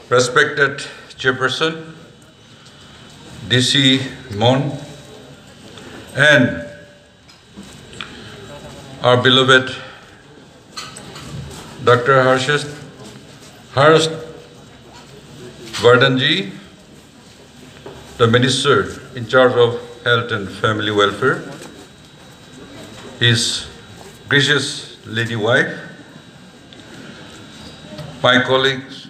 Respected Chairperson, DC Mon, and our beloved Dr. Harsh Vardhanji, the Minister in charge of Health and Family Welfare, his gracious lady wife, my colleagues,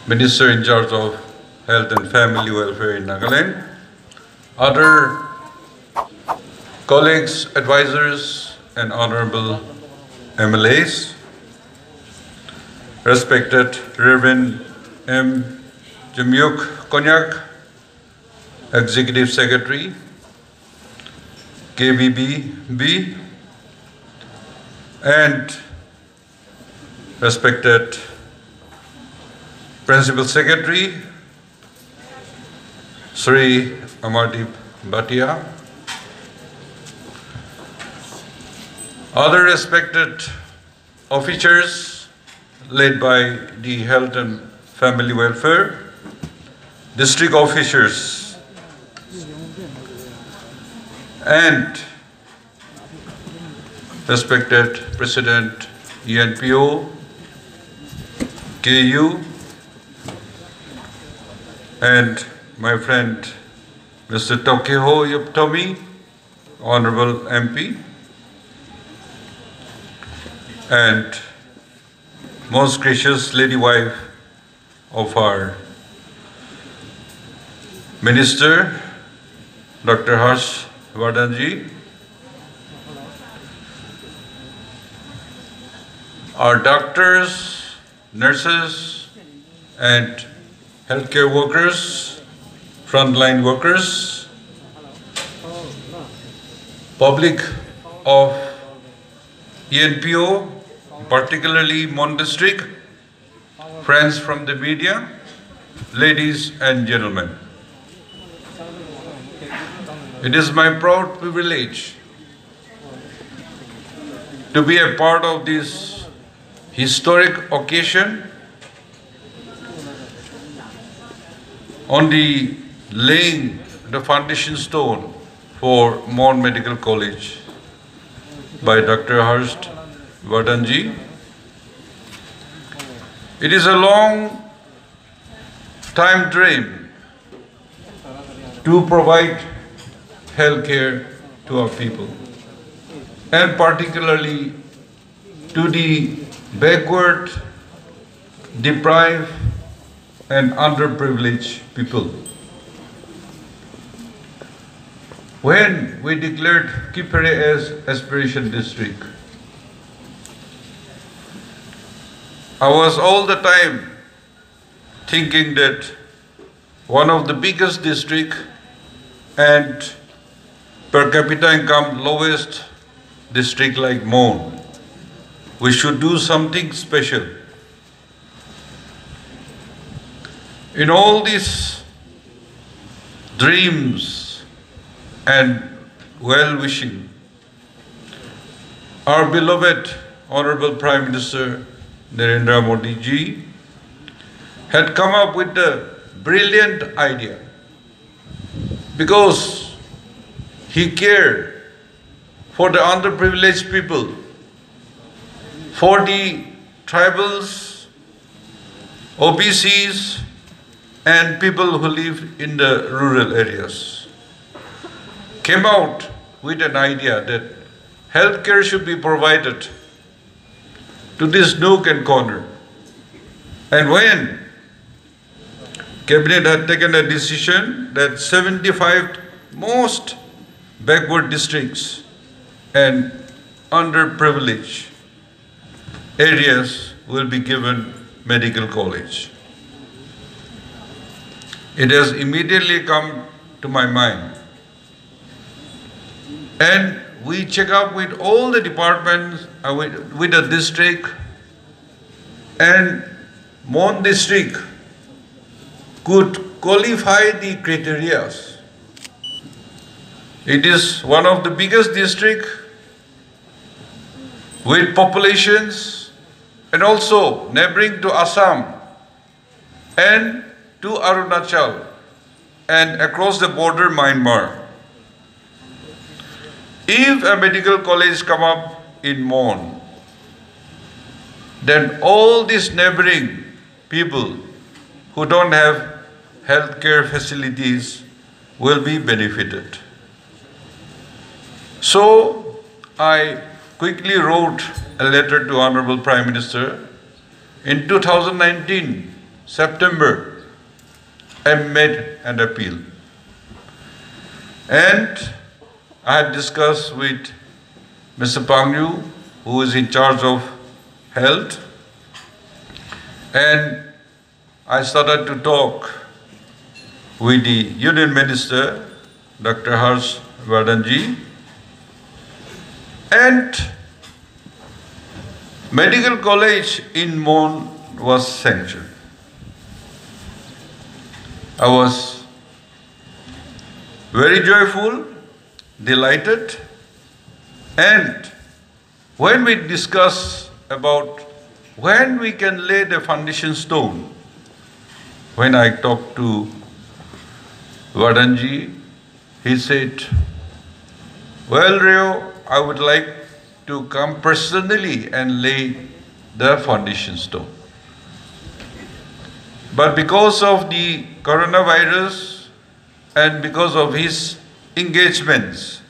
Minister in charge of Health and Family Welfare in Nagaland, other colleagues, advisors, and honorable MLAs, respected Reverend M. Jamyuk Konyak, Executive Secretary, KBBB, and respected Principal Secretary, Shri Amardeep Bhatia, other respected officers led by the Health and Family Welfare, district officers, and respected President ENPO, KU, and my friend Mr. Tokeho Yuptomi, Honorable MP, and most gracious lady wife of our Minister, Dr. Harsh Vardhanji, our doctors, nurses, and healthcare workers, frontline workers, public of ENPO, particularly Mon District, friends from the media, ladies and gentlemen. It is my proud privilege to be a part of this historic occasion on the laying the foundation stone for Mon Medical College by Dr. Harsh Vardhanji. It is a long time dream to provide health care to our people, and particularly to the backward, deprived, and underprivileged people. When we declared Kipere as Aspiration District, I was all the time thinking that one of the biggest district and per capita income lowest district like Mon, we should do something special. In all these dreams and well-wishing, our beloved Honorable Prime Minister Narendra Modi ji had come up with a brilliant idea, because he cared for the underprivileged people, for the tribals, OBCs, and people who live in the rural areas. Came out with an idea that healthcare should be provided to this nook and corner. And when Cabinet had taken a decision that 75 most backward districts and underprivileged areas will be given medical college, it has immediately come to my mind. And we check up with all the departments, with the district, and Mon district could qualify the criteria. It is one of the biggest districts with populations, and also neighboring to Assam, and to Arunachal and across the border Myanmar. If a medical college come up in Mon, then all these neighboring people who don't have healthcare facilities will be benefited. So I quickly wrote a letter to Honorable Prime Minister. In 2019, September, I made an appeal. And I had discussed with Mr. Pangyu, who is in charge of health, and I started to talk with the Union Minister, Dr. Harsh Vardhanji, and Medical College in Mon was sanctioned. I was very joyful, delighted, and when we discuss about when we can lay the foundation stone, when I talked to Vardhanji, he said, well, Rio, I would like to come personally and lay the foundation stone. But because of the coronavirus and because of his engagements,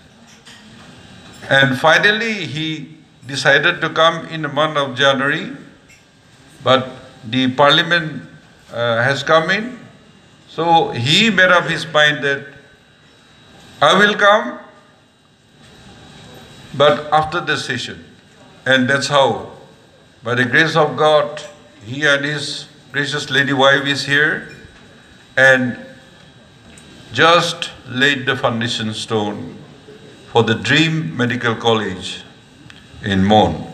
and finally he decided to come in the month of January, but the parliament has come in, so he made up his mind that I will come, but after the session. And that's how, by the grace of God, he and his gracious lady wife is here and just laid the foundation stone for the Dream Medical College in Mon.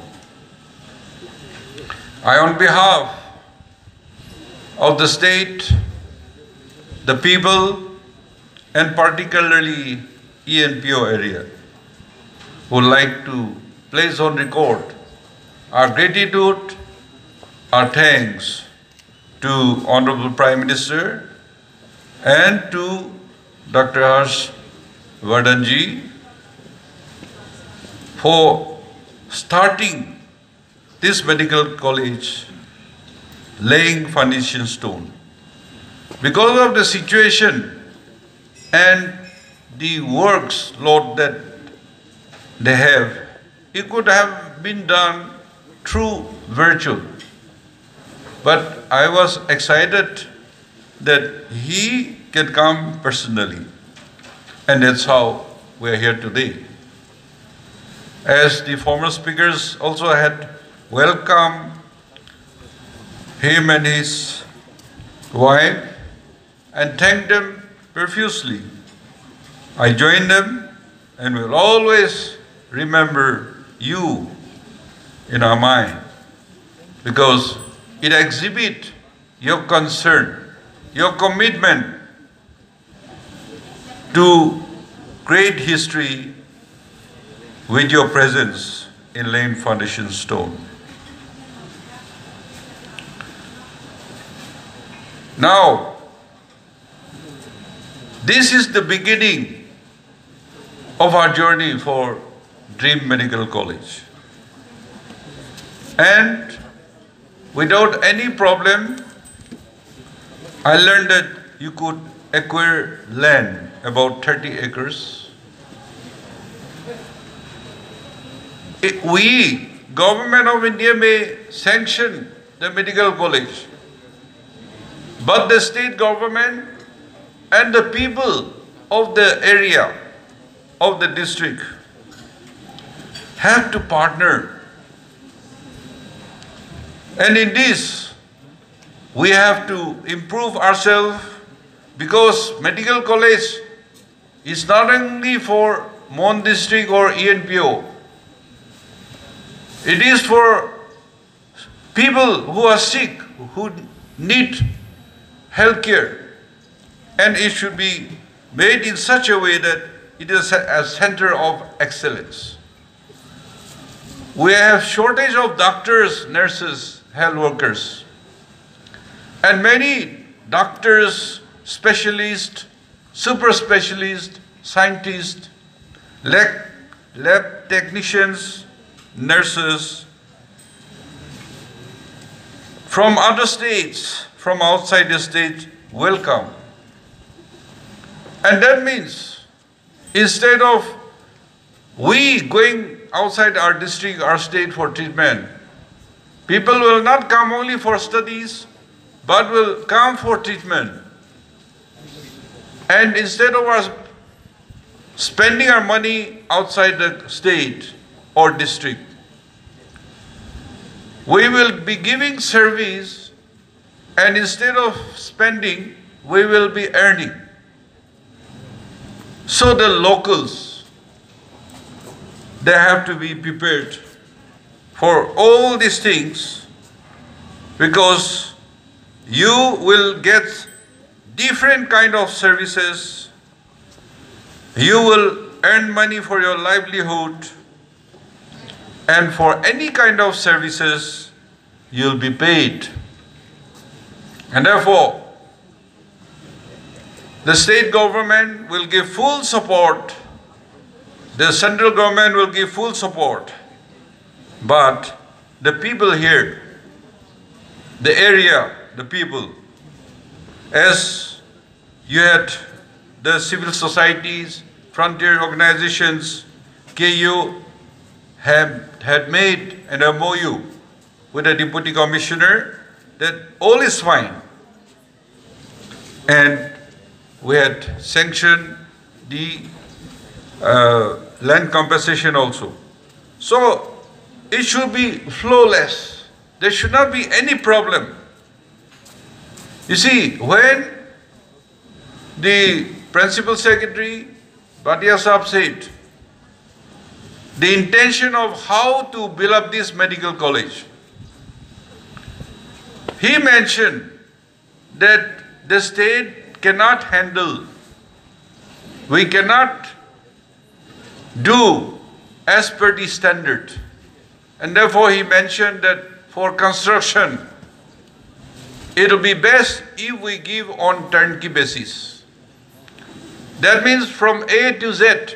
I, on behalf of the state, the people, and particularly ENPO area, would like to place on record our gratitude, our thanks to Honorable Prime Minister and to Dr. Harsh Vardhanji for starting this medical college, laying foundation stone. Because of the situation and the works load that they have, it could have been done through virtual. But I was excited that he can come personally. And that's how we are here today. As the former speakers also had welcomed him and his wife and thanked them profusely, I join them and will always remember you in our mind, because it exhibits your concern, your commitment to great history with your presence in laying foundation stone. Now, this is the beginning of our journey for Dream Medical College. And without any problem, I learned that you could acquire land, about 30 acres. We, Government of India, may sanction the medical college, but the state government and the people of the area, of the district, have to partner. And in this, we have to improve ourselves, because medical college is not only for Mon district or ENPO. It is for people who are sick, who need health care. And it should be made in such a way that it is a center of excellence. We have shortage of doctors, nurses, health workers. And many doctors, specialists, super specialists, scientists, lab technicians, nurses from other states, from outside the state, welcome. And that means instead of we going outside our district, our state for treatment, people will not come only for studies, but will come for treatment. And instead of us spending our money outside the state or district, we will be giving service, and instead of spending, we will be earning. So the locals, they have to be prepared for all these things, because you will get different kind of services. You will earn money for your livelihood, and for any kind of services you'll be paid. And therefore, the state government will give full support, the central government will give full support, but the people here, the area, the people, as you had the civil societies, frontier organizations, KU had made an MOU with the Deputy Commissioner that all is fine. And we had sanctioned the land compensation also. So it should be flawless. There should not be any problem. You see, when the Principal Secretary Bhatia Sahab said the intention of how to build up this medical college, he mentioned that the state cannot handle, we cannot do as per the standard. And therefore he mentioned that for construction, it will be best if we give on turnkey basis. That means from A to Z.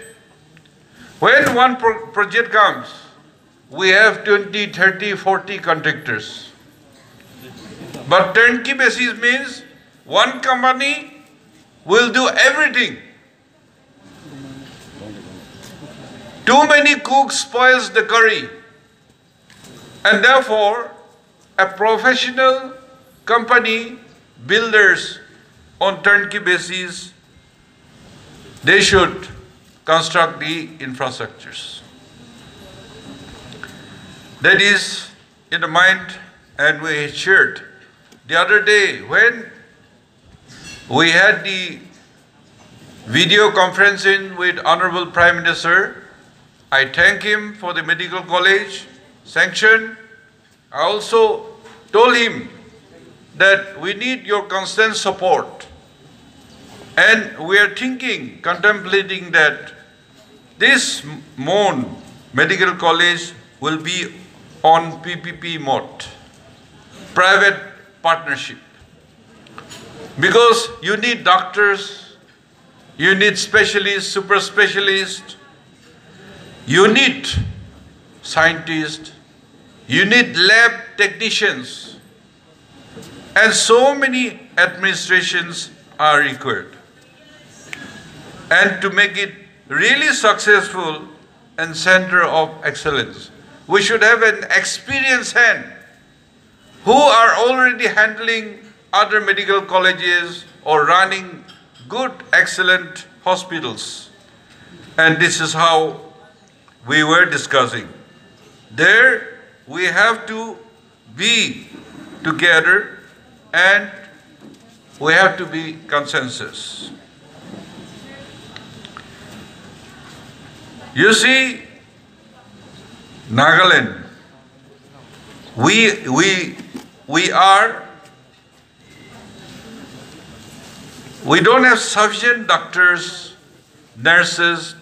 When one project comes, we have 20, 30, 40 contractors. But turnkey basis means one company will do everything. Too many cooks spoils the curry. And therefore, a professional company, builders on turnkey basis, they should construct the infrastructures. That is in the mind, and we shared. The other day, when we had the video conferencing with Honorable Prime Minister, I thank him for the medical college sanction. I also told him that we need your constant support. And we are thinking, contemplating that this Mon Medical College will be on PPP mode, private partnership. Because you need doctors, you need specialists, super specialists, you need scientists, you need lab technicians, and so many administrations are required. And to make it really successful and center of excellence, we should have an experienced hand who are already handling other medical colleges or running good, excellent hospitals. And this is how we were discussing. There we have to be together and we have to be consensus. You see, Nagaland, we don't have sufficient doctors, nurses,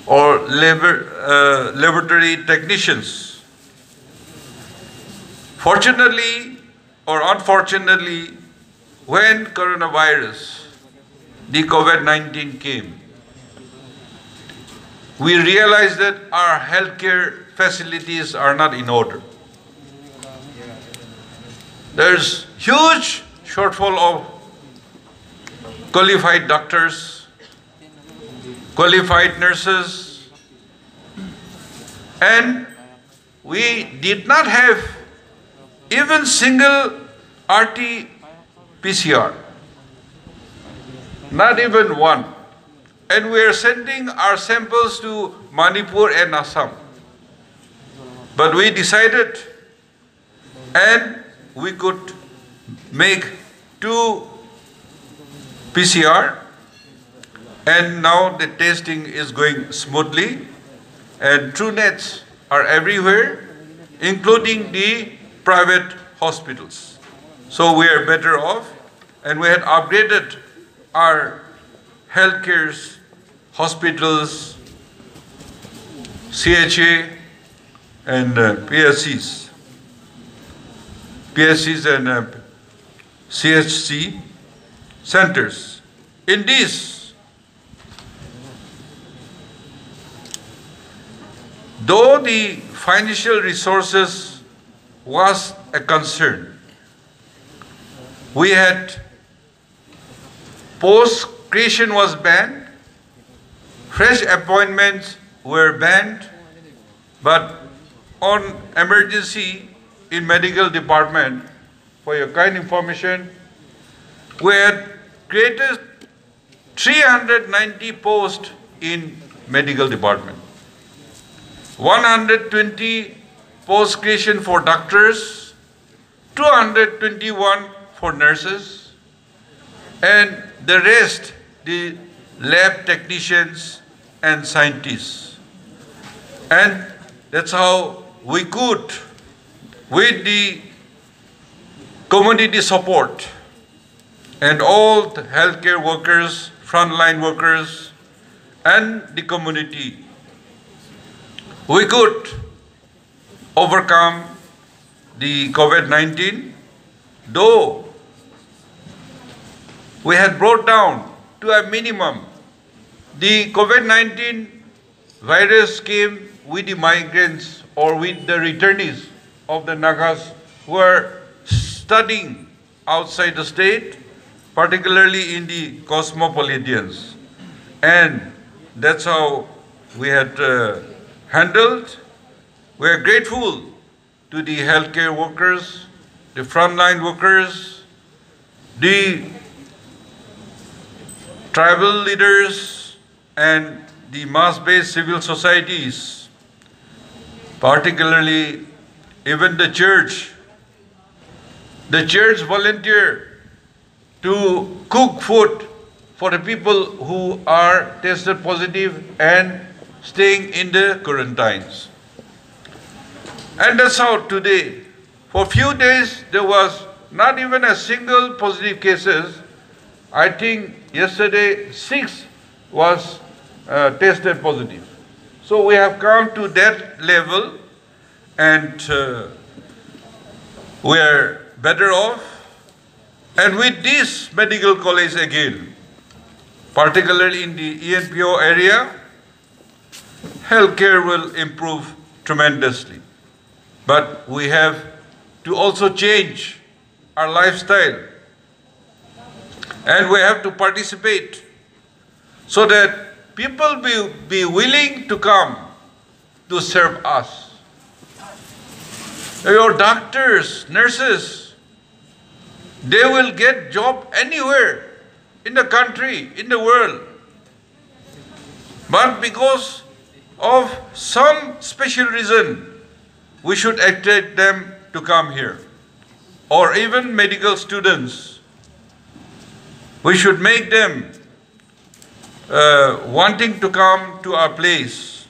or laboratory technicians. Fortunately or unfortunately, when coronavirus, the COVID-19 came, we realized that our healthcare facilities are not in order. There's huge shortfall of qualified doctors, qualified nurses, and we did not have even single RT-PCR, not even one. And we are sending our samples to Manipur and Assam. But we decided, and we could make 2 PCR, and now the testing is going smoothly, and TrueNets are everywhere, including the private hospitals. So we are better off, and we had upgraded our healthcare hospitals, CHA and PSCs and CHC centers. In this, though the financial resources was a concern, we had post creation was banned, fresh appointments were banned, but on emergency in medical department, for your kind information, we had created 390 posts in medical department, 120 post creation for doctors, 221 for nurses, and the rest, the lab technicians and scientists. And that's how we could, with the community support and all the healthcare workers, frontline workers, and the community, we could overcome the COVID-19, though we had brought down to a minimum. The COVID-19 virus came with the migrants or with the returnees of the Nagas who are studying outside the state, particularly in the cosmopolitans. And that's how we had handled. We are grateful to the healthcare workers, the frontline workers, the tribal leaders, and the mass-based civil societies, particularly even the church. The church volunteered to cook food for the people who are tested positive and staying in the quarantines. And that's how today, for a few days, there was not even a single positive cases. I think yesterday 6 was tested positive. So we have come to that level, and we are better off. And with this medical college again, particularly in the ENPO area, healthcare will improve tremendously. But we have to also change our lifestyle, and we have to participate so that people will be willing to come to serve us. Your doctors, nurses, they will get job anywhere in the country, in the world. But because of some special reason, we should attract them to come here. Or even medical students, we should make them wanting to come to our place,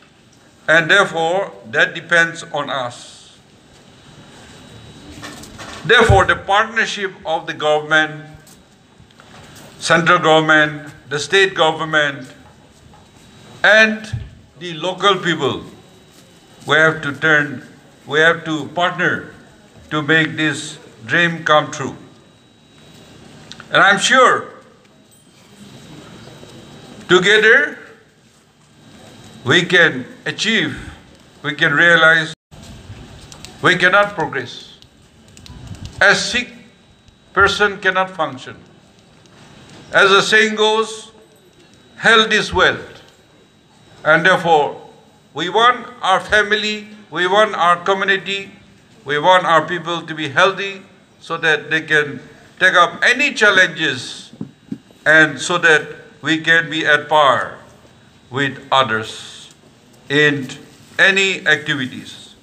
and therefore that depends on us. Therefore, the partnership of the government, central government, the state government, and the local people, we have to partner to make this dream come true. And I'm sure together we can achieve, we can realize we cannot progress. A sick person cannot function. As the saying goes, health is wealth. And therefore, we want our family, we want our community, we want our people to be healthy so that they can take up any challenges and so that we can be at par with others in any activities.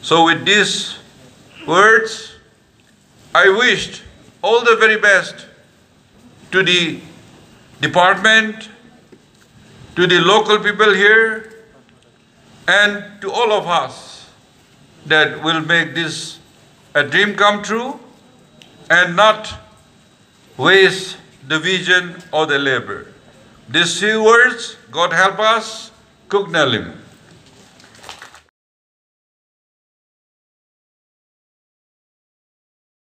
So with these words, I wished all the very best to the department, to the local people here, and to all of us that will make this a dream come true and not waste the vision or the labor. These few words, God help us, Kuknalim.